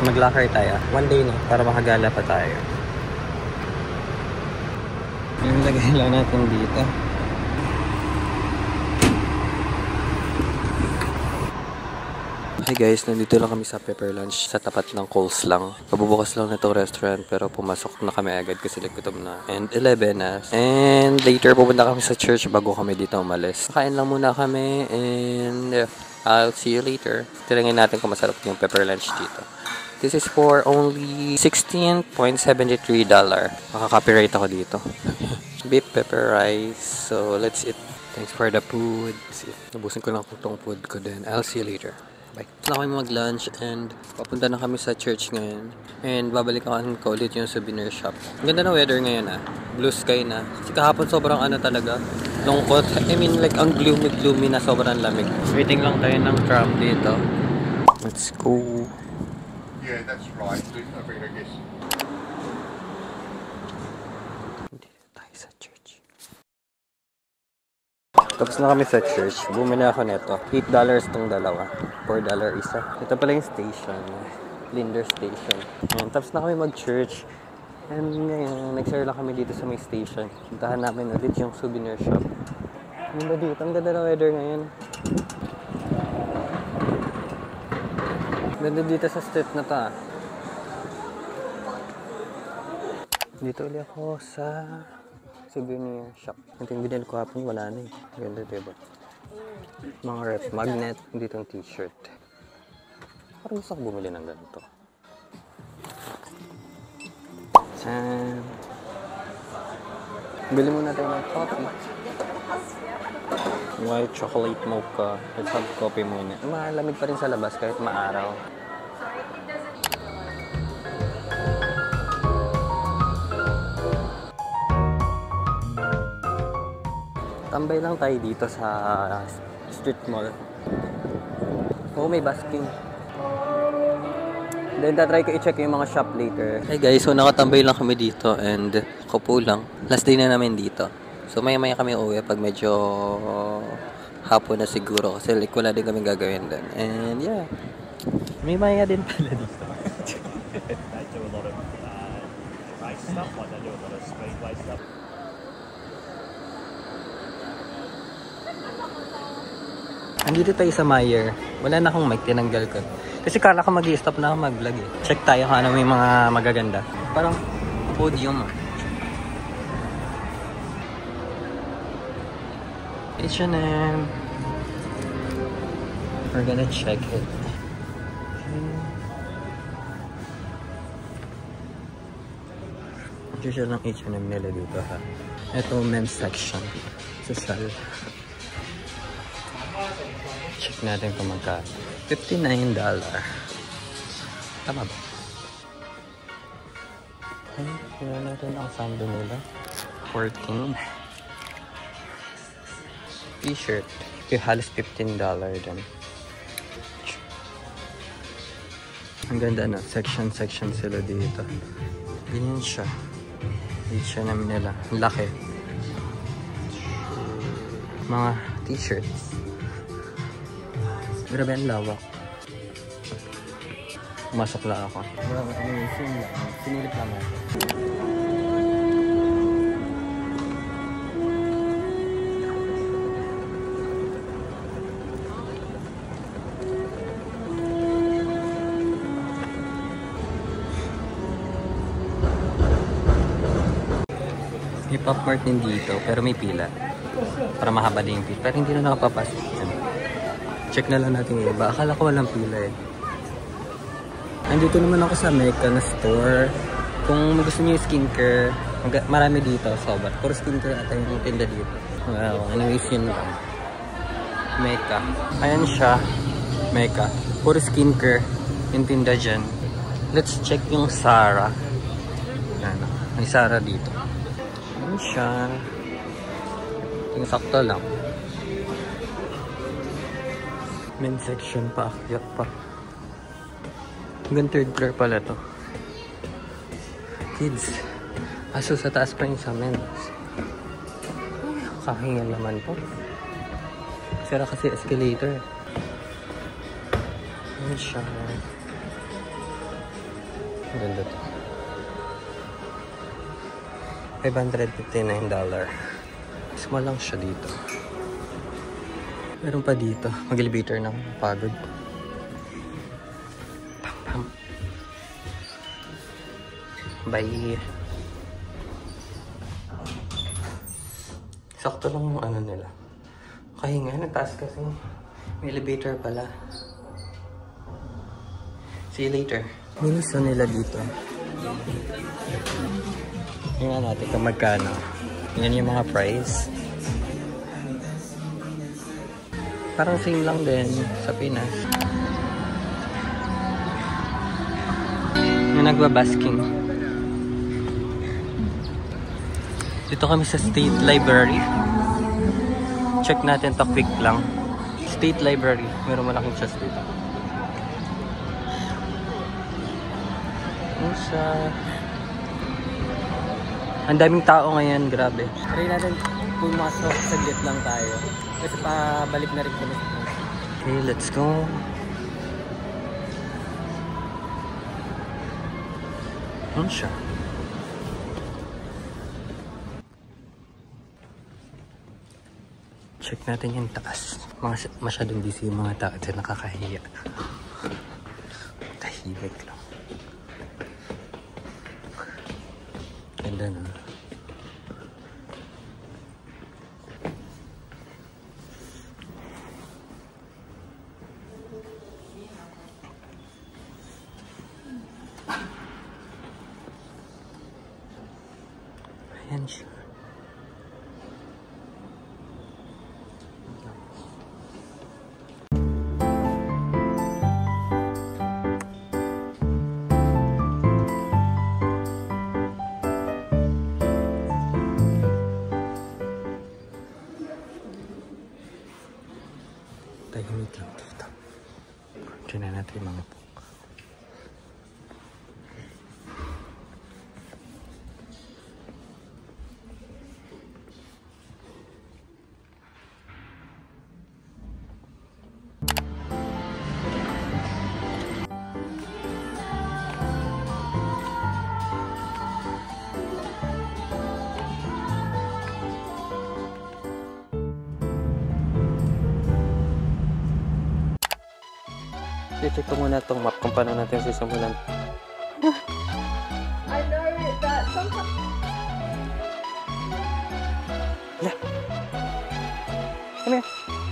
mag-locker tayo. One day na, para makagala pa tayo. Yung lagay lang natin dito. Hi guys, nandito lang kami sa Pepper Lunch sa tapat ng Coles lang. Pabubukas lang na itong restaurant pero pumasok na kami agad kasi gutom na. And 11 na. And later pupunta kami sa church bago kami dito umalis. Kain lang muna kami and I'll see you later. Tirangin natin kung masarap yung Pepper Lunch dito. This is for only $16.73. Makaka-copyright ako dito. Beef pepper rice. So let's eat. Thanks for the food. Nabusin ko lang itong food ko din. I'll see you later. Bye. Na kami mag-lunch and papunta na kami sa church ngayon. And babalikan ko ulit yung souvenir shop. Ang ganda na weather ngayon Blue sky na. Kasi kahapon sobrang talaga. Lungkot. I mean like ang gloomy na sobrang lamig. Waiting lang tayo ng tram dito. Let's go. Yeah, that's right. I guess. Dito tayo sa church. Tapos na kami sa church. Bumili ako nito. $8 tong dalawa. $4 isa. Ito pala yung station. Linder Station. Ayan. Tapos na kami mag-church. And ngayon, nag-share lang kami dito sa may station. Puntahan namin ulit yung souvenir shop. Ang ganda dito. Ang ganda na weather ngayon. Ganda dito sa street na to Dito ulit ako sa souvenir shop. Ito yung binili ko hapon, wala na Ganda diba? Mga ref magnet, dito yung t-shirt. Parang gusto ko bumili ng ganito. Tsan! Bili muna tayo ng coffee. White chocolate mocha. Let's have coffee muna. Malamig pa rin sa labas kahit maaraw. Tambay lang tayo dito sa street mall. Oh, may basking. Then, tatry ko i-check yung mga shop later. Hey guys, so nakatambay lang kami dito and kupo lang. Last day na namin dito. So, maya-maya kami uuwi pag medyo hapon na siguro. Kasi like, wala din kami gagawin din. And yeah, may maya din pala dito. They do a lot of race stuff, like they do a lot of speedway stuff. Andito tayo sa Meijer. Wala na akong mic, tinanggal ko. Kasi kala ko mag-i-stop na ako mag-vlog Check tayo kung ano may mga magaganda. Parang podium H&M. We're gonna check it. Ito siya ng H&M nila dito Ito men's section. Social. Check natin kung magkano. $59. Tama ba? Ay, tingnan natin ang sando nila. 14. T-shirt. Halos $15 din. Ang ganda na. Section sila dito. Ganyan siya. H&M nila. Ang laki. Mga t-shirts. Grabe ang lawak. Pumasok lang ako. Grabe, amazing lang. Sinilip lang ako. May Pop Mart din dito, pero may pila. Para mahaba din yung pila. Pero hindi na nakapapasok. Check na lang natin yung iba. Akala ko walang pila Andito naman ako sa Mecca na store. Kung gusto niyo yung skincare, marami dito. Sobra. Puro skincare ata yung tinda dito. Wow, anyways yun lang. Mecca. Ayan siya. Mecca. Puro skincare yung tinda dyan. Let's check yung Zara. Ayan. May Zara dito. Ayan siya. Yung sakto lang. Men's section pa, akyat pa. Hanggang third floor pala to. Kids. Aso sa taas pa yung sa men's. Kahingan naman po. Sira kasi escalator. Ayan siya. Ganda to. $559. Small lang siya dito. Meron pa dito. Mag-elevator na ako. Pagod. Pam pam. Bye. Sakto lang yung ano nila. Kahinga, nataas kasi. May elevator pala. See you later. Miniso nila dito. Tingnan natin kung magkano. Yan yung mga price. Parang same lang din sa Pinas. Yung nagbabasking. Dito kami sa State Library. Check natin to quick lang. State Library. Meron malaking chest dito. Ano siya? Ang daming tao ngayon, grabe. Try natin pumasok, saglit lang tayo. Kasi pabalik na rin kami. Okay, let's go. Ano siya? Check natin yung taas. Masyadong busy yung mga tao dyan, nakakahiya. Tahimik lang. Ganda na. Ayan siya. Tahimik lang dito. Tignan natin yung mga book. I-check ko muna itong map kung paano natin sisimulan. I know that sometimes. Yeah. Come here.